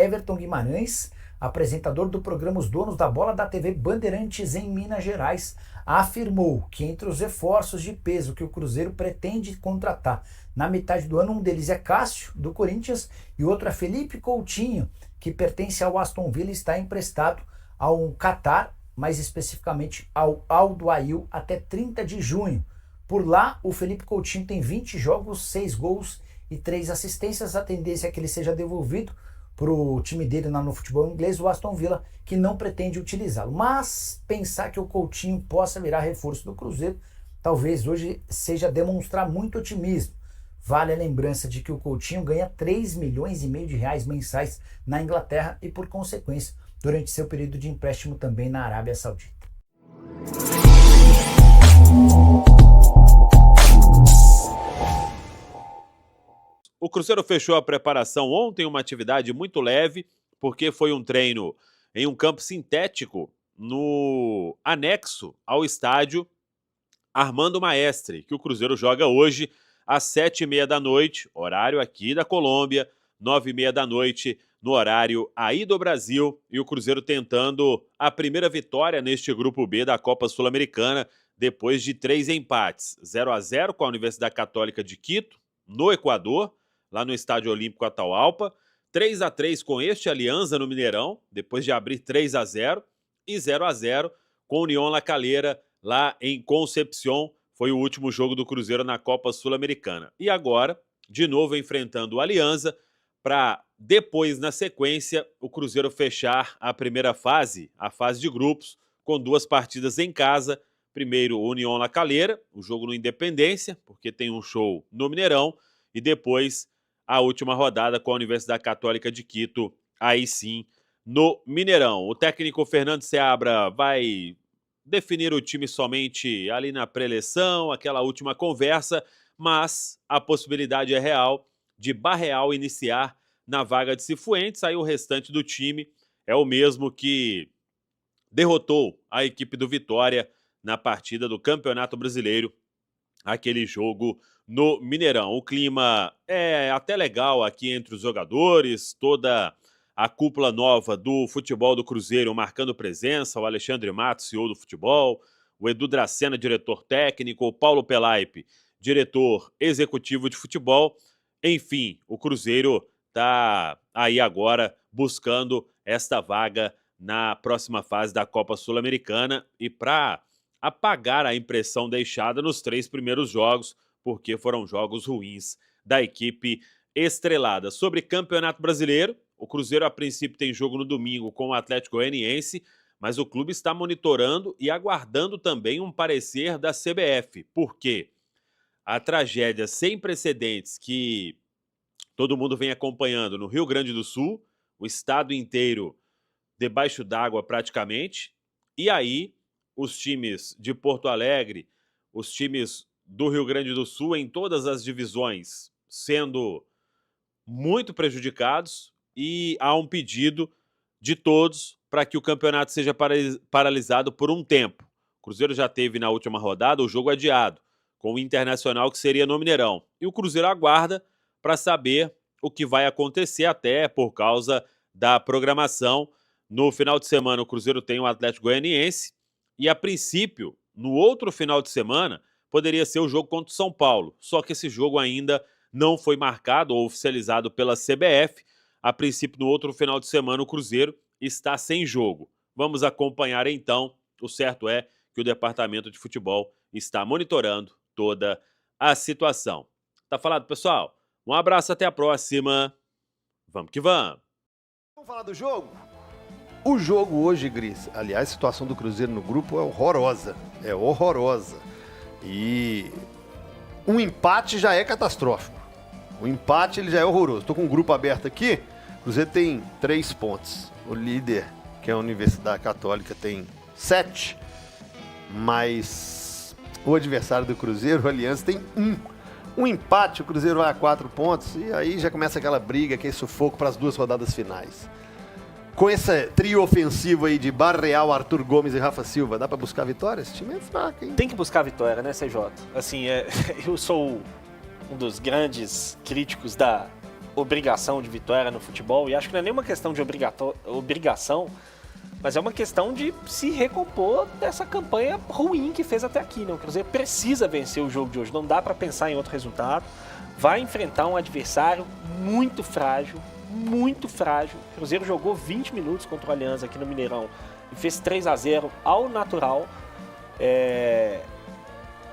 Everton Guimarães, apresentador do programa Os Donos da Bola da TV Bandeirantes em Minas Gerais, afirmou que entre os reforços de peso que o Cruzeiro pretende contratar na metade do ano, um deles é Cássio, do Corinthians, e outro é Felipe Coutinho, que pertence ao Aston Villa e está emprestado ao Qatar, mais especificamente ao Al Duhail, até 30 de junho. Por lá, o Felipe Coutinho tem 20 jogos, 6 gols e 3 assistências. A tendência é que ele seja devolvido para o time dele no futebol inglês, o Aston Villa, que não pretende utilizá-lo. Mas pensar que o Coutinho possa virar reforço do Cruzeiro, talvez hoje seja demonstrar muito otimismo. Vale a lembrança de que o Coutinho ganha 3,5 milhões de reais mensais na Inglaterra e, por consequência, durante seu período de empréstimo também na Arábia Saudita. O Cruzeiro fechou a preparação ontem, uma atividade muito leve, porque foi um treino em um campo sintético no anexo ao estádio Armando Maestre, que o Cruzeiro joga hoje às 7h30 da noite, horário aqui da Colômbia, 9h30 da noite no horário aí do Brasil, e o Cruzeiro tentando a primeira vitória neste grupo B da Copa Sul-Americana, depois de 3 empates, 0-0 com a Universidade Católica de Quito, no Equador, lá no Estádio Olímpico Atahualpa, 3-3 com este Alianza no Mineirão, depois de abrir 3-0, e 0-0 com a Unión La Calera, lá em Concepción, foi o último jogo do Cruzeiro na Copa Sul-Americana. E agora, de novo enfrentando o Alianza, para depois, na sequência, o Cruzeiro fechar a primeira fase, a fase de grupos, com 2 partidas em casa. Primeiro, o Unión La Calera, o jogo no Independência, porque tem um show no Mineirão, e depois a última rodada com a Universidade Católica de Quito, aí sim, no Mineirão. O técnico Fernando Seabra vai definir o time somente ali na pré-eleição, aquela última conversa, mas a possibilidade é real de Barreal iniciar na vaga de Cifuentes, aí o restante do time é o mesmo que derrotou a equipe do Vitória na partida do Campeonato Brasileiro, aquele jogo no Mineirão. O clima é até legal aqui entre os jogadores, toda a cúpula nova do futebol do Cruzeiro marcando presença, o Alexandre Matos, CEO do futebol, o Edu Dracena, diretor técnico, o Paulo Pelaipe, diretor executivo de futebol. Enfim, o Cruzeiro está aí agora buscando esta vaga na próxima fase da Copa Sul-Americana e para apagar a impressão deixada nos 3 primeiros jogos, porque foram jogos ruins da equipe estrelada. Sobre Campeonato Brasileiro, o Cruzeiro a princípio tem jogo no domingo com o Atlético Goianiense, mas o clube está monitorando e aguardando também um parecer da CBF. Por quê? A tragédia sem precedentes que todo mundo vem acompanhando no Rio Grande do Sul, o estado inteiro debaixo d'água praticamente, e aí os times de Porto Alegre, os times do Rio Grande do Sul em todas as divisões sendo muito prejudicados, e há um pedido de todos para que o campeonato seja paralisado por um tempo. O Cruzeiro já teve na última rodada o jogo adiado, com o Internacional, que seria no Mineirão. E o Cruzeiro aguarda para saber o que vai acontecer, até por causa da programação. No final de semana, o Cruzeiro tem o Atlético Goianiense, e a princípio, no outro final de semana, poderia ser o jogo contra o São Paulo. Só que esse jogo ainda não foi marcado ou oficializado pela CBF. A princípio, no outro final de semana, o Cruzeiro está sem jogo. Vamos acompanhar então. O certo é que o departamento de futebol está monitorando toda a situação. Tá falado, pessoal? Um abraço, até a próxima. Vamos que vamos. Vamos falar do jogo? O jogo hoje, Gris, aliás, a situação do Cruzeiro no grupo é horrorosa. É horrorosa. E um empate já é catastrófico. O empate ele já é horroroso. Estou com um grupo aberto aqui. O Cruzeiro tem 3 pontos. O líder, que é a Universidade Católica, tem 7. Mas o adversário do Cruzeiro, o Aliança, tem 1. Um empate, o Cruzeiro vai a 4 pontos. E aí já começa aquela briga, aquele sufoco para as 2 rodadas finais. Com esse trio ofensivo aí de Barreal, Arthur Gomes e Rafa Silva, dá pra buscar vitória? Esse time é fraco, hein? Tem que buscar vitória, né, CJ? Assim, eu sou um dos grandes críticos da obrigação de vitória no futebol, e acho que não é nenhuma questão de obrigação, mas é uma questão de se recompor dessa campanha ruim que fez até aqui, né? O Cruzeiro precisa vencer o jogo de hoje, não dá para pensar em outro resultado. Vai enfrentar um adversário muito frágil, muito frágil. O Cruzeiro jogou 20 minutos contra o Alianza aqui no Mineirão e fez 3-0 ao natural.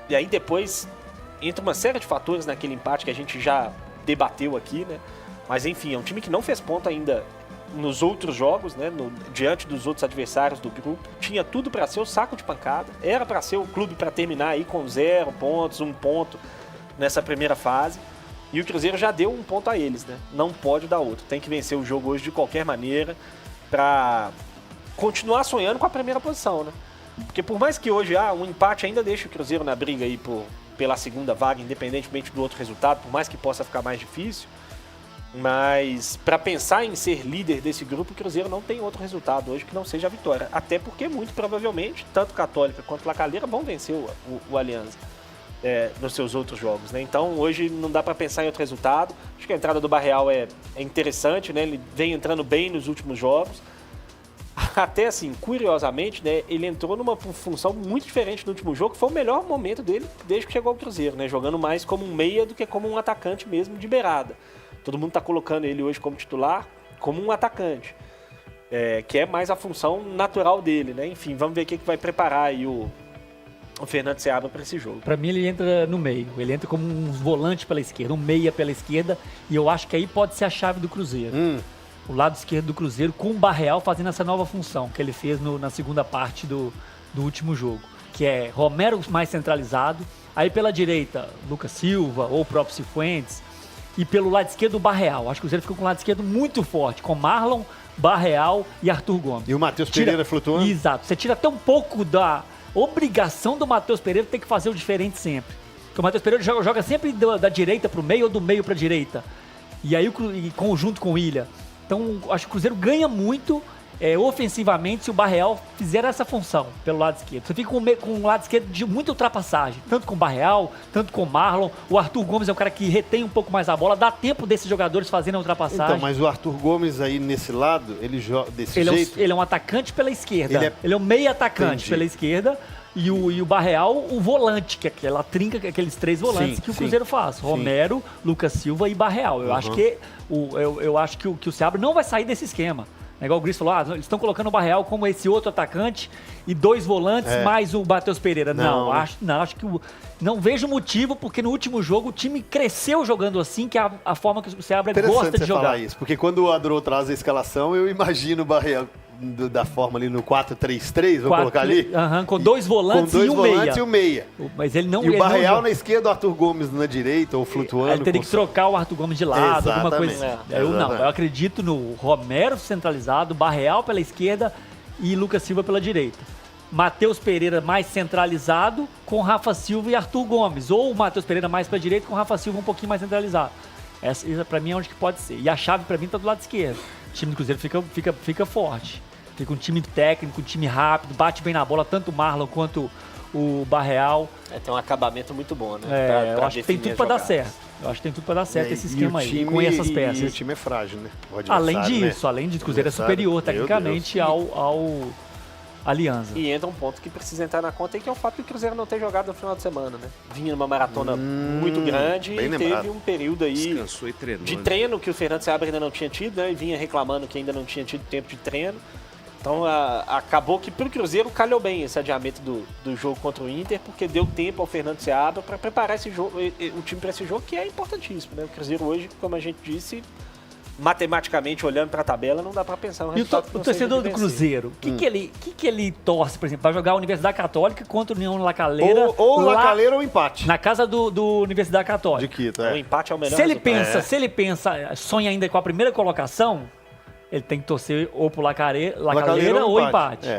E aí depois entra uma série de fatores naquele empate que a gente já debateu aqui, né? Mas enfim, é um time que não fez ponto ainda nos outros jogos, né? Diante dos outros adversários do grupo. Tinha tudo para ser o saco de pancada. Era para ser o clube para terminar aí com 0 pontos, 1 ponto nessa primeira fase. E o Cruzeiro já deu 1 ponto a eles, né? Não pode dar outro. Tem que vencer o jogo hoje de qualquer maneira para continuar sonhando com a primeira posição, né? Porque por mais que hoje um empate ainda deixe o Cruzeiro na briga aí pela segunda vaga, independentemente do outro resultado, por mais que possa ficar mais difícil. Mas para pensar em ser líder desse grupo, o Cruzeiro não tem outro resultado hoje que não seja a vitória. Até porque, muito provavelmente, tanto Católica quanto La Calera vão vencer o Alianza nos seus outros jogos, né? Então, hoje não dá para pensar em outro resultado. Acho que a entrada do Barreal é interessante, né? Ele vem entrando bem nos últimos jogos. Até assim, curiosamente, né, ele entrou numa função muito diferente no último jogo, que foi o melhor momento dele desde que chegou ao Cruzeiro, né? Jogando mais como um meia do que como um atacante mesmo de beirada. Todo mundo está colocando ele hoje como titular, como um atacante, que é mais a função natural dele, né? Enfim, vamos ver o que vai preparar aí o Fernando Seabra para esse jogo. Para mim, ele entra no meio. Ele entra como um volante pela esquerda, um meia pela esquerda, e eu acho que aí pode ser a chave do Cruzeiro. O lado esquerdo do Cruzeiro, com o Barreal fazendo essa nova função que ele fez na segunda parte do último jogo, que é Romero mais centralizado, aí pela direita, Lucas Silva ou o próprio Cifuentes, e pelo lado esquerdo o Barreal. Acho que o Cruzeiro ficou com o lado esquerdo muito forte, com Marlon, Barreal e Arthur Gomes. E o Matheus Pereira flutuando? Exato. Você tira até um pouco da obrigação do Matheus Pereira ter que fazer o diferente sempre. Porque o Matheus Pereira joga sempre da direita para o meio ou do meio para a direita. E aí, junto com o Ilha. Então, acho que o Cruzeiro ganha muito ofensivamente se o Barreal fizer essa função pelo lado esquerdo. Você fica com um lado esquerdo de muita ultrapassagem, tanto com o Barreal, tanto com o Marlon. O Arthur Gomes é um cara que retém um pouco mais a bola, dá tempo desses jogadores fazerem a ultrapassagem. Então, mas o Arthur Gomes aí nesse lado, ele joga desse jeito? Ele é um atacante pela esquerda. Ele é um meio atacante pela esquerda. E o Barreal, o volante, que é aquela trinca, aqueles 3 volantes que o Cruzeiro faz. Romero, Lucas Silva e Barreal. Eu acho que o Seabra não vai sair desse esquema. É igual o Gris falou, eles estão colocando o Barreal como esse outro atacante e 2 volantes mais o Matheus Pereira. Não vejo motivo, porque no último jogo o time cresceu jogando assim, que é a forma que o Seabra gosta de jogar. Falar isso, porque quando o Adro traz a escalação, eu imagino o Barreal da forma ali no 4-3-3, vou colocar ali. Com 2 volantes e um meia. Mas ele não... E o Barreal na esquerda, o Arthur Gomes na direita, ou flutuando. Ele teria que trocar o Arthur Gomes de lado, alguma coisa. Eu acredito no Romero centralizado, Barreal pela esquerda e Lucas Silva pela direita. Matheus Pereira mais centralizado com Rafa Silva e Arthur Gomes. Ou o Matheus Pereira mais pra direita com Rafa Silva um pouquinho mais centralizado. Essa pra mim é onde que pode ser. E a chave pra mim tá do lado esquerdo. O time do Cruzeiro fica forte. Fica um time técnico, um time rápido, bate bem na bola, tanto o Marlon quanto o Barreal. Tem um acabamento muito bom, né? Eu acho que tem tudo pra dar certo. Eu acho que tem tudo pra dar certo esse esquema aí, com essas peças. E o time é frágil, né? Além disso, o Cruzeiro é superior tecnicamente ao Alianza. E entra um ponto que precisa entrar na conta, que é o fato de o Cruzeiro não ter jogado no final de semana, né? Vinha numa maratona muito grande e teve um período aí descansou e treinou, de treino que o Fernando Seabra ainda não tinha tido, né? E vinha reclamando que ainda não tinha tido tempo de treino. Então acabou que pro Cruzeiro calhou bem esse adiamento do jogo contra o Inter, porque deu tempo ao Fernando Seabra para preparar esse jogo, o time para esse jogo, que é importantíssimo, né? O Cruzeiro hoje, como a gente disse, matematicamente olhando para a tabela, não dá para pensar no resultado. E o torcedor do Cruzeiro, o que ele torce, por exemplo, para jogar a Universidade Católica contra o União La Calera? Ou La Calera ou empate. Na casa do Universidade Católica. De Quito, O empate é o melhor se ele pensa, sonha ainda com a primeira colocação, ele tem que torcer ou pro La Calera ou empate.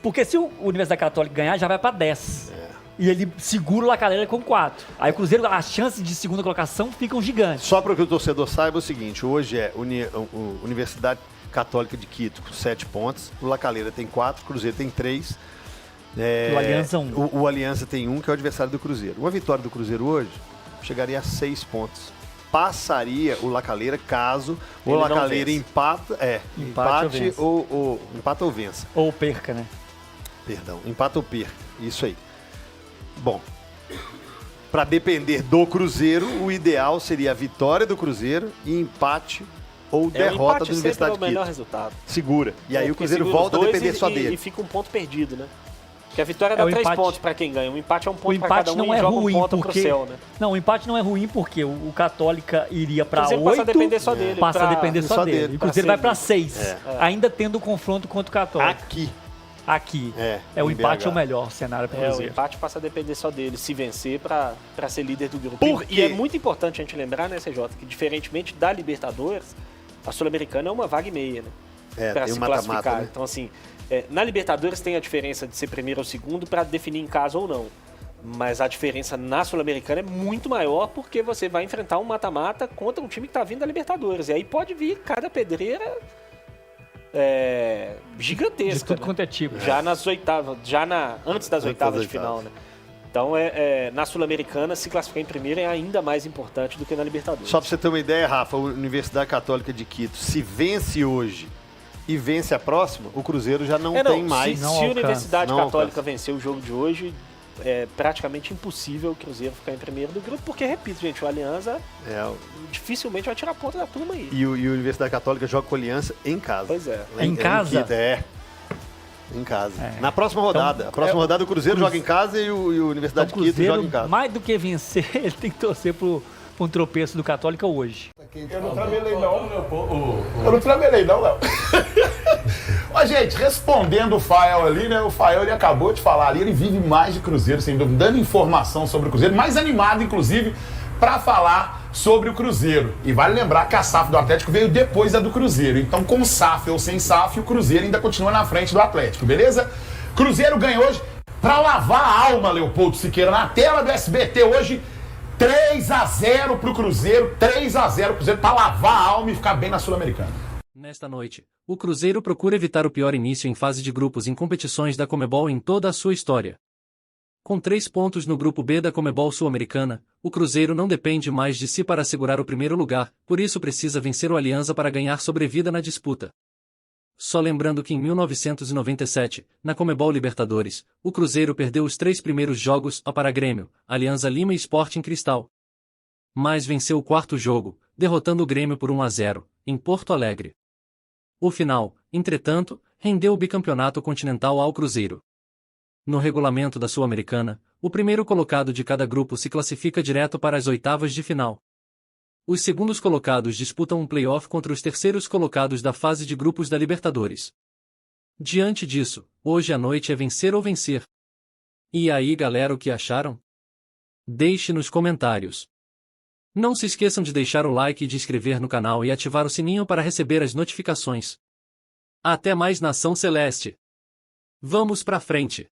Porque se o Universidade Católica ganhar, já vai para 10. E ele segura o La Calera com 4. Aí o Cruzeiro, as chances de segunda colocação ficam gigantes. Só para que o torcedor saiba o seguinte, hoje é Universidade Católica de Quito com 7 pontos, o La Calera tem 4, o Cruzeiro tem 3. O Aliança 1. O Aliança tem 1, que é o adversário do Cruzeiro. Uma vitória do Cruzeiro hoje chegaria a 6 pontos. passaria o Lacaleira caso o Ele não Lacaleira vence. empate ou vença. Ou perca, né? Perdão, empata ou perca. Isso aí. Bom, para depender do Cruzeiro, o ideal seria a vitória do Cruzeiro e empate ou derrota da Universidade é o melhor Quito. resultado. Segura. E aí o Porque Cruzeiro segura os volta a dois depender só dele. E fica um ponto perdido, né? Porque a vitória dá o 3 empate. pontos para quem ganha. O empate é um O ponto para empate cada um não e é joga ruim um ponto porque... pro céu, né? Não, o empate não é ruim porque o Católica iria O para Cruzeiro 8, passa a depender só dele. passa a depender só só dele. dele. E o Pra Cruzeiro ser vai para líder. 6, ainda tendo o confronto contra o Católica. Aqui. É o em empate BH. é o melhor cenário para o O Cruzeiro. empate passa a depender só dele, se vencer para ser líder do grupo. Por E quê? é muito importante a gente lembrar, né, CJ, que diferentemente da Libertadores, a Sul-Americana é uma vaga e meia, né? Para tem se um mata-mata, classificar. né? Então, assim, na Libertadores tem a diferença de ser primeiro ou segundo para definir em casa ou não. Mas a diferença na Sul-Americana é muito maior porque você vai enfrentar um mata-mata contra um time que está vindo da Libertadores. E aí pode vir cada pedreira gigantesca. De tudo né? quanto é tipo. Já nas oitavas, antes das oitavas de final, né? Então, na Sul-Americana, se classificar em primeiro é ainda mais importante do que na Libertadores. Só para você ter uma ideia, Rafa, a Universidade Católica de Quito, se vence hoje e vence a próxima, o Cruzeiro já não tem mais. Se Não a alcança. Universidade Não Católica alcança. vencer o jogo de hoje, é praticamente impossível o Cruzeiro ficar em primeiro do grupo, porque, repito, gente, o Alianza dificilmente vai tirar ponta da turma aí. E a Universidade Católica joga com a Aliança em casa. Pois é. Em casa? Quito, em casa. Na próxima rodada. A próxima rodada o Cruzeiro joga em casa e o Universidade Então, de Quito Cruzeiro, joga em casa. mais do que vencer, ele tem que torcer para um tropeço do Católica hoje. Eu não tramelei não. Eu não tramelei não, Léo. Mas, gente, respondendo o Fael ali, né? O Fael, ele acabou de falar ali, ele vive mais de Cruzeiro, sem dúvida, dando informação sobre o Cruzeiro, mais animado, inclusive, para falar sobre o Cruzeiro. E vale lembrar que a SAF do Atlético veio depois da do Cruzeiro. Então, com SAF ou sem SAF, o Cruzeiro ainda continua na frente do Atlético, beleza? Cruzeiro ganha hoje para lavar a alma, Leopoldo Siqueira, na tela do SBT hoje, 3-0 pro Cruzeiro, 3-0 o Cruzeiro para lavar a alma e ficar bem na Sul-Americana. Nesta noite, o Cruzeiro procura evitar o pior início em fase de grupos em competições da Comebol em toda a sua história. Com 3 pontos no grupo B da Comebol Sul-Americana, o Cruzeiro não depende mais de si para assegurar o primeiro lugar, por isso precisa vencer o Alianza para ganhar sobrevida na disputa. Só lembrando que em 1997, na Comebol Libertadores, o Cruzeiro perdeu os 3 primeiros jogos para Grêmio, Alianza Lima e Sporting Cristal. Mas venceu o 4º jogo, derrotando o Grêmio por 1-0, em Porto Alegre. O final, entretanto, rendeu o bicampeonato continental ao Cruzeiro. No regulamento da Sul-Americana, o primeiro colocado de cada grupo se classifica direto para as oitavas de final. Os segundos colocados disputam um play-off contra os terceiros colocados da fase de grupos da Libertadores. Diante disso, hoje à noite é vencer ou vencer. E aí, galera, o que acharam? Deixe nos comentários. Não se esqueçam de deixar o like e de inscrever no canal e ativar o sininho para receber as notificações. Até mais, Nação Celeste! Vamos pra frente!